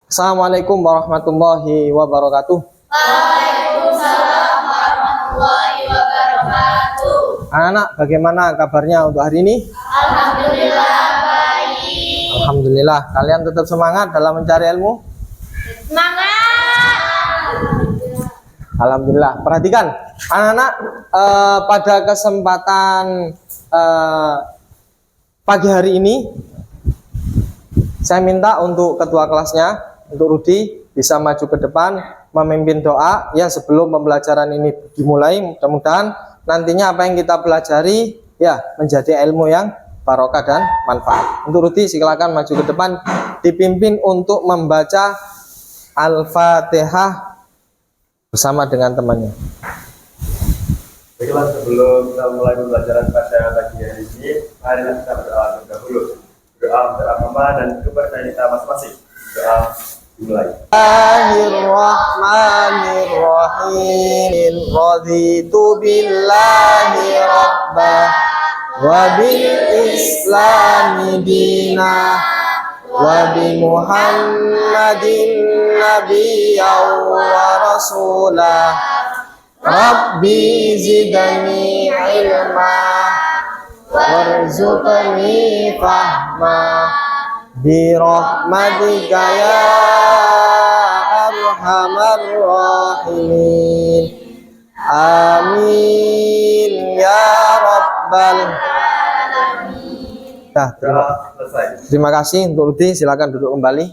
Assalamualaikum warahmatullahi wabarakatuh. Waalaikumsalam warahmatullahi wabarakatuh. Anak-anak, bagaimana kabarnya untuk hari ini? Alhamdulillah baik. Alhamdulillah. Kalian tetap semangat dalam mencari ilmu? Semangat. Alhamdulillah. Perhatikan, anak-anak, pada kesempatan pagi hari ini, saya minta untuk ketua kelasnya, untuk Rudi, bisa maju ke depan memimpin doa ya sebelum pembelajaran ini dimulai. Mudah-mudahan nantinya apa yang kita pelajari ya menjadi ilmu yang barokah dan manfaat. Untuk Rudi, silakan maju ke depan, dipimpin untuk membaca Al-Fatihah bersama dengan temannya. Baiklah, sebelum kita mulai pembelajaran pada pagi hari ini, mari kita berdoa terlebih dahulu. Doa beragama dan kepercayaan kita masing-masing. Doa dimulai. Bismillahirrahmanirrahim. Raditu billahi rabbah wa bil islami dinah wa bi Muhammadin nabiyyan wa rasulah. Rabbi zidni ilma warzuqni fahma birahmatika ya arhamar rahimin. Amin ya rabbal alamin. Terima kasih untuk Rudi, silakan duduk kembali.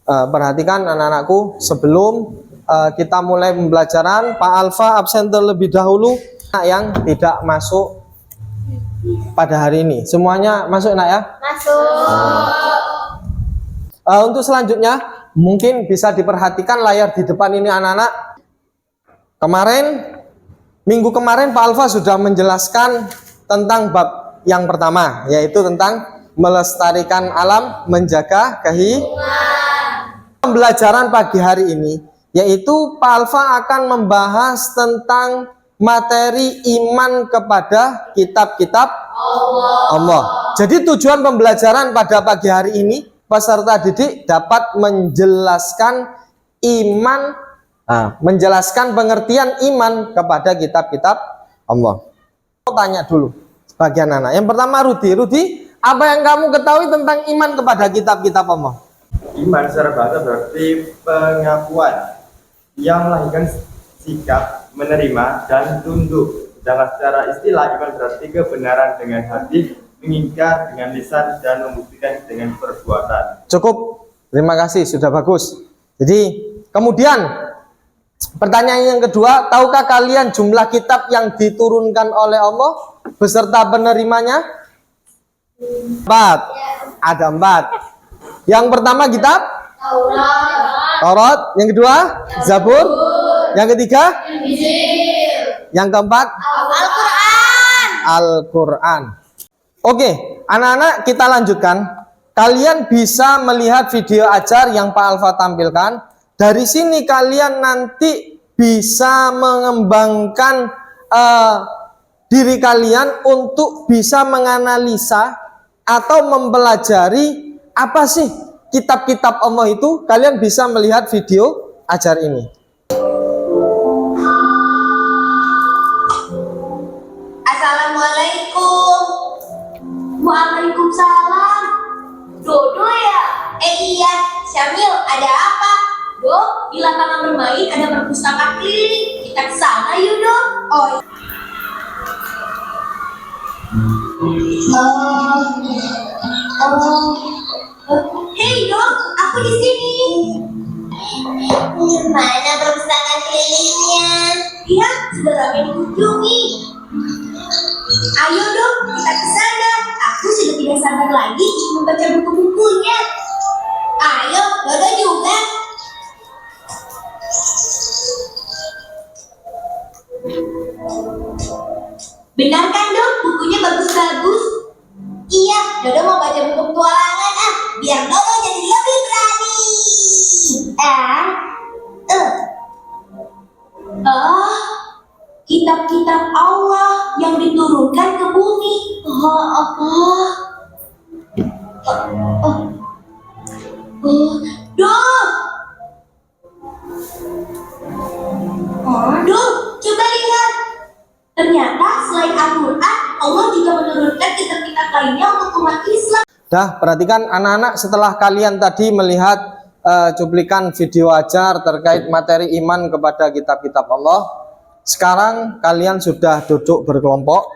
Perhatikan anak-anakku, sebelum kita mulai pembelajaran, Pak Alfa absen terlebih dahulu. Yang tidak masuk pada hari ini, semuanya masuk nak ya? Masuk. Untuk selanjutnya, mungkin bisa diperhatikan layar di depan ini anak-anak. Minggu kemarin Pak Alfa sudah menjelaskan tentang bab yang pertama, yaitu tentang melestarikan alam, menjaga kehidupan. Pembelajaran pagi hari ini yaitu Pak Alfa akan membahas tentang materi iman kepada kitab-kitab Allah. Jadi tujuan pembelajaran pada pagi hari ini, peserta didik dapat menjelaskan menjelaskan pengertian iman kepada kitab-kitab Allah. Mau tanya dulu sebagian anak. Yang pertama Rudi, apa yang kamu ketahui tentang iman kepada kitab-kitab Allah? Iman secara bahasa berarti pengakuan yang melahirkan sikap menerima dan tunduk. Sedangkan secara istilah, iman berarti kebenaran dengan hati, mengingkar dengan lisan, dan membuktikan dengan perbuatan. Cukup, terima kasih, sudah bagus. Jadi kemudian pertanyaan yang kedua, tahukah kalian jumlah kitab yang diturunkan oleh Allah beserta penerimanya? 4. Ada 4. Yang pertama kitab Taurat, yang kedua Zabur, yang ketiga Injil, yang keempat Al-Quran. Oke, anak-anak, kita lanjutkan. Kalian bisa melihat video ajar yang Pak Alfa tampilkan. Dari sini kalian nanti bisa mengembangkan diri kalian untuk bisa menganalisa atau mempelajari apa sih kitab-kitab Allah itu. Kalian bisa melihat video ajar ini. Assalamualaikum. Waalaikumsalam. Dodo ya? Iya, Syamil, ada apa? Do, di lapangan bermain ada perpustakaan keliling. Kita ke sana yuk, Do. Hei, Do, aku di sini. Mana perpustakaan kelilingnya? Iya, sudah ramai dikunjungi. Ayo dong, kita ke sana. Aku sudah tidak sabar lagi membaca buku-bukunya. Ayo, Dodo juga. Benar kan, Dok? Bukunya bagus-bagus. Iya, Dodo mau baca buku petualangan biar Dodo jadi lebih berani. Kitab-kitab Allah yang diturunkan ke bumi. Dok, Selain Al-Quran, Allah juga menurunkan kitab-kitab lainnya untuk umat Islam. Dah, perhatikan anak-anak, setelah kalian tadi melihat cuplikan video ajar terkait materi iman kepada kitab-kitab Allah, sekarang kalian sudah duduk berkelompok.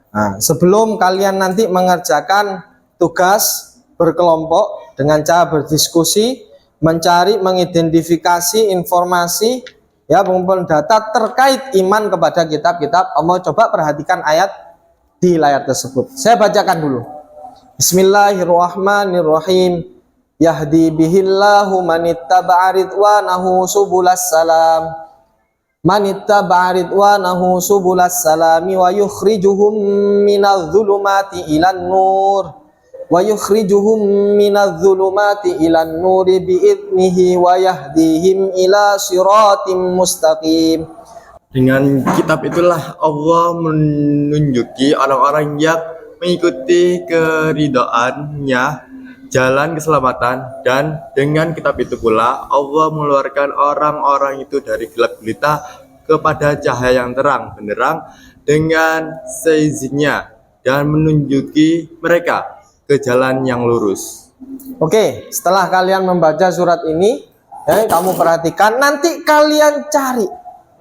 Nah, sebelum kalian nanti mengerjakan tugas berkelompok dengan cara berdiskusi, mencari, mengidentifikasi informasi, ya, mengumpulkan data terkait iman kepada kitab-kitab Allah. Coba perhatikan ayat di layar tersebut. Saya bacakan dulu. Bismillahirrahmanirrahim. Yahdi bihillahu manittaba'a ridwanahu subulas salam. Manittaba'a ridwanahu subulas salami wa yukhrijuhum minadh dhulumati ilan nur. Wa yukhrijuhum minadh dhulumati ilan nuri biidnihi wa yahdihim ila siratim mustaqim. Dengan kitab itulah Allah menunjuki orang-orang yang mengikuti keridhaannya, jalan keselamatan, dan dengan kitab itu pula Allah mengeluarkan orang-orang itu dari gelap gulita kepada cahaya yang terang benderang dengan seizinnya dan menunjuki mereka ke jalan yang lurus. Oke, setelah kalian membaca surat ini, ya, kamu perhatikan, nanti kalian cari,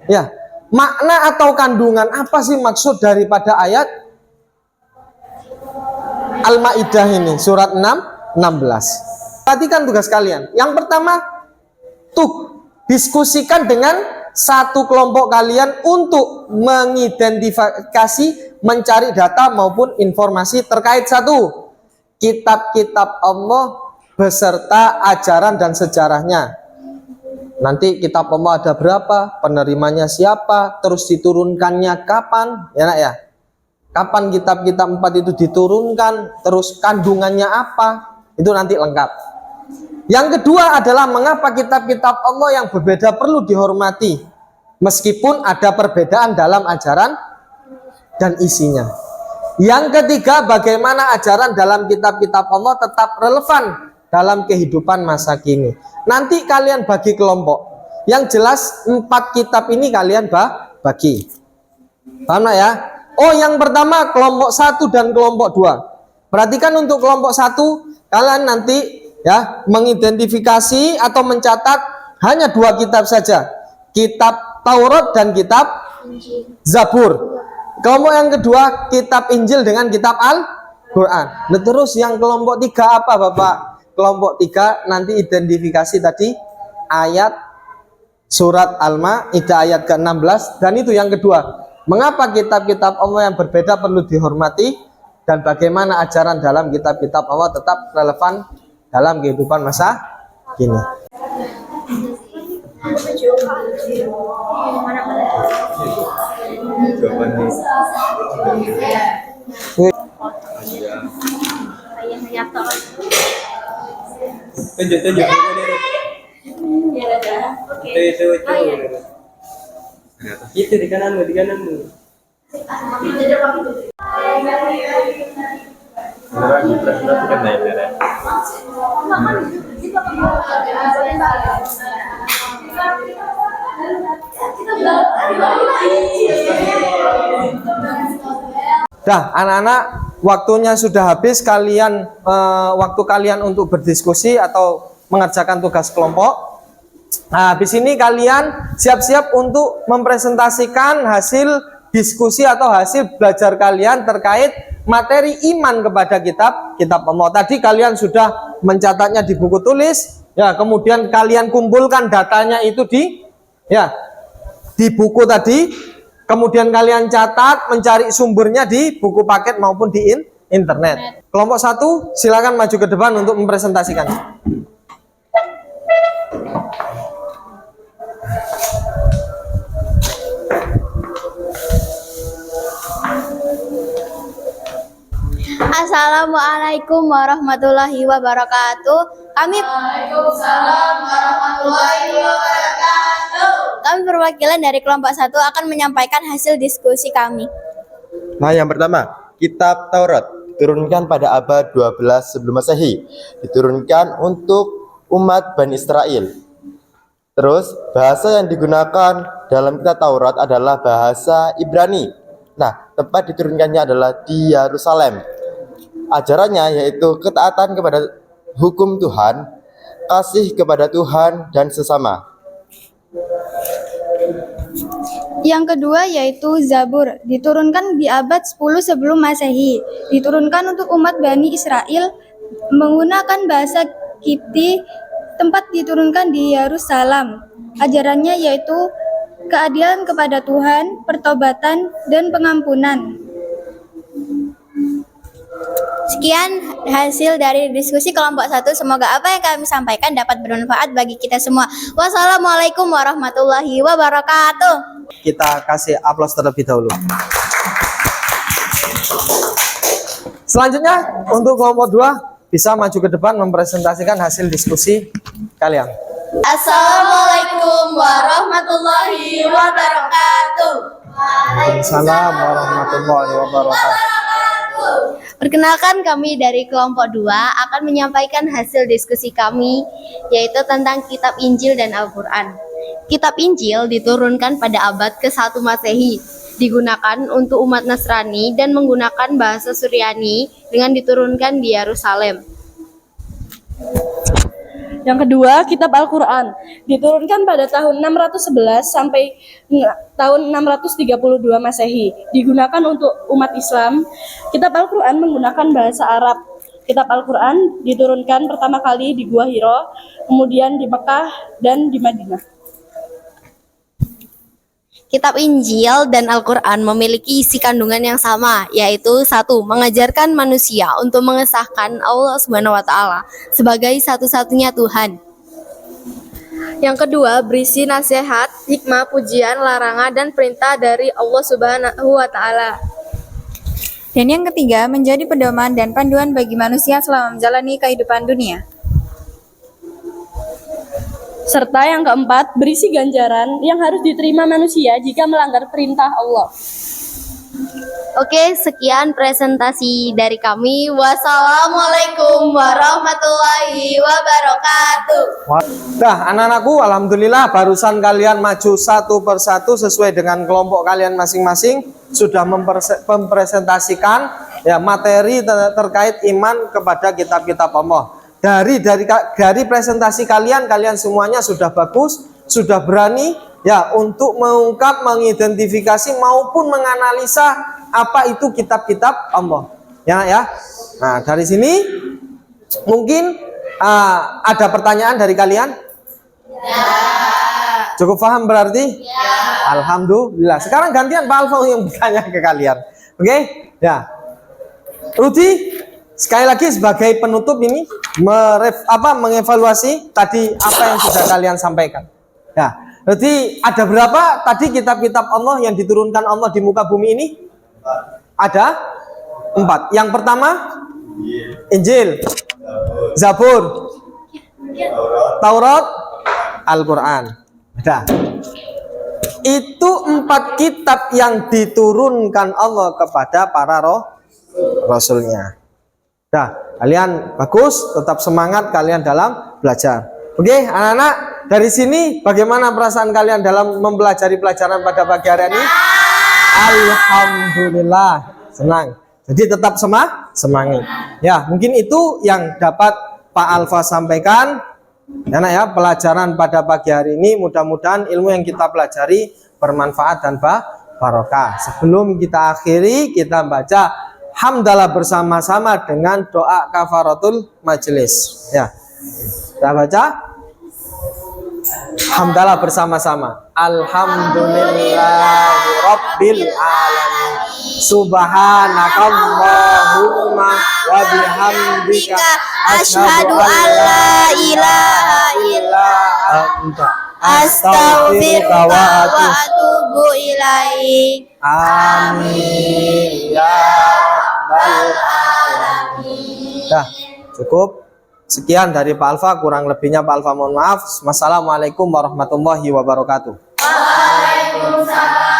ya, makna atau kandungan apa sih maksud daripada ayat Al-Maidah ini, surat 16. Perhatikan tugas kalian. Yang pertama, diskusikan dengan satu kelompok kalian untuk mengidentifikasi, mencari data maupun informasi terkait satu kitab-kitab Allah beserta ajaran dan sejarahnya. Nanti kitab Allah ada berapa, penerimanya siapa, terus diturunkannya kapan, ya nak ya? Kapan kitab-kitab 4 itu diturunkan, terus kandungannya apa, itu nanti lengkap. Yang kedua adalah mengapa kitab-kitab Allah yang berbeda perlu dihormati, meskipun ada perbedaan dalam ajaran dan isinya. Yang ketiga, bagaimana ajaran dalam kitab-kitab Allah tetap relevan dalam kehidupan masa kini. Nanti kalian bagi kelompok. Yang jelas 4 kitab ini kalian bagi. Paham ya? Oh, yang pertama kelompok 1 dan kelompok 2. Perhatikan untuk kelompok 1, kalian nanti ya mengidentifikasi atau mencatat hanya 2 kitab saja. Kitab Taurat dan kitab Zabur. Kelompok yang kedua kitab Injil dengan kitab Al-Quran. Nah, terus yang kelompok 3 apa Bapak? Kelompok 3 nanti identifikasi tadi ayat surat Al-Maidah ayat ke-16, dan itu yang kedua. Mengapa kitab-kitab Allah yang berbeda perlu dihormati, dan bagaimana ajaran dalam kitab-kitab Allah tetap relevan dalam kehidupan masa kini. Itu di kananmu, di kananmu. Dah, anak-anak, waktunya sudah habis. Kalian waktu kalian untuk berdiskusi atau mengerjakan tugas kelompok. Nah, habis ini kalian siap-siap untuk mempresentasikan hasil diskusi atau hasil belajar kalian terkait materi iman kepada kitab Allah. Tadi kalian sudah mencatatnya di buku tulis, ya, kemudian kalian kumpulkan datanya itu di buku tadi, kemudian kalian catat, mencari sumbernya di buku paket maupun di internet. Kelompok 1 silakan maju ke depan untuk mempresentasikan. Assalamualaikum warahmatullahi wabarakatuh. Waalaikumsalam warahmatullahi wabarakatuh. Kami perwakilan dari kelompok 1 akan menyampaikan hasil diskusi kami. Nah, yang pertama, kitab Taurat diturunkan pada abad 12 sebelum Masehi. Diturunkan untuk umat Bani Israel. Terus, bahasa yang digunakan dalam kitab Taurat adalah bahasa Ibrani. Nah, tempat diturunkannya adalah di Yerusalem. Ajarannya yaitu ketaatan kepada hukum Tuhan, kasih kepada Tuhan dan sesama. Yang kedua yaitu Zabur, diturunkan di abad 10 sebelum Masehi. Diturunkan untuk umat Bani Israel menggunakan bahasa Kipti. Tempat diturunkan di Yerusalem. Ajarannya yaitu keadilan kepada Tuhan, pertobatan, dan pengampunan. Sekian hasil dari diskusi kelompok 1. Semoga apa yang kami sampaikan dapat bermanfaat bagi kita semua. Wassalamualaikum warahmatullahi wabarakatuh. Kita kasih aplaus terlebih dahulu. Selanjutnya untuk kelompok 2 bisa maju ke depan mempresentasikan hasil diskusi kalian. Assalamualaikum warahmatullahi wabarakatuh. Waalaikumsalam warahmatullahi wabarakatuh. Perkenalkan, kami dari kelompok 2 akan menyampaikan hasil diskusi kami, yaitu tentang Kitab Injil dan Al-Quran. Kitab Injil diturunkan pada abad ke-1 Masehi, digunakan untuk umat Nasrani dan menggunakan bahasa Suryani dengan diturunkan di Yerusalem. Yang kedua, Kitab Al-Quran diturunkan pada tahun 611 sampai tahun 632 Masehi, digunakan untuk umat Islam. Kitab Al-Quran menggunakan bahasa Arab. Kitab Al-Quran diturunkan pertama kali di Gua Hiro, kemudian di Mekah dan di Madinah. Kitab Injil dan Al-Quran memiliki isi kandungan yang sama, yaitu 1. Mengajarkan manusia untuk mengesahkan Allah Subhanahu wa Ta'ala sebagai satu-satunya Tuhan. Yang kedua, berisi nasihat, hikmah, pujian, larangan, dan perintah dari Allah Subhanahu wa Ta'ala. Dan yang ketiga, menjadi pedoman dan panduan bagi manusia selama menjalani kehidupan dunia. Serta yang keempat, berisi ganjaran yang harus diterima manusia jika melanggar perintah Allah. Oke, sekian presentasi dari kami. Wassalamualaikum warahmatullahi wabarakatuh. Nah, anak-anakku, alhamdulillah barusan kalian maju satu persatu sesuai dengan kelompok kalian masing-masing, sudah mempresentasikan ya materi terkait iman kepada kitab-kitab Allah. Dari presentasi kalian semuanya sudah bagus, sudah berani ya untuk mengungkap, mengidentifikasi maupun menganalisa apa itu kitab-kitab Allah. Ya. Nah, dari sini mungkin ada pertanyaan dari kalian? Ya. Cukup paham berarti? Ya. Alhamdulillah. Sekarang gantian Pak Alfa yang bertanya ke kalian. Oke? Ya. Rudi, sekali lagi sebagai penutup ini mengevaluasi tadi apa yang sudah kalian sampaikan. Ya, berarti ada berapa tadi kitab-kitab Allah yang diturunkan Allah di muka bumi ini? Ada 4. Yang pertama Injil, Zabur, Taurat, Al-Quran. Ada. Itu 4 kitab yang diturunkan Allah kepada para Rasulnya. Nah, kalian bagus, tetap semangat kalian dalam belajar. Oke, anak-anak, dari sini bagaimana perasaan kalian dalam mempelajari pelajaran pada pagi hari ini? Alhamdulillah, senang. Jadi tetap semangat. Ya, mungkin itu yang dapat Pak Alfa sampaikan. Ya, pelajaran pada pagi hari ini mudah-mudahan ilmu yang kita pelajari bermanfaat dan barokah. Sebelum kita akhiri, kita baca hamdalah bersama-sama dengan doa kafaratul majelis. Ya. Kita baca hamdalah bersama-sama. Alhamdulillahirabbil alamin. Subhanakallahumma wa bihamdika asyhadu an la ilaha illa anta astaghfiruka wa atubu ilaik. Amin ya rabbal alamin. Dah, cukup. Sekian dari Pak Alfa, kurang lebihnya Pak Alfa mohon maaf. Wassalamualaikum warahmatullahi wabarakatuh. Waalaikumsalam.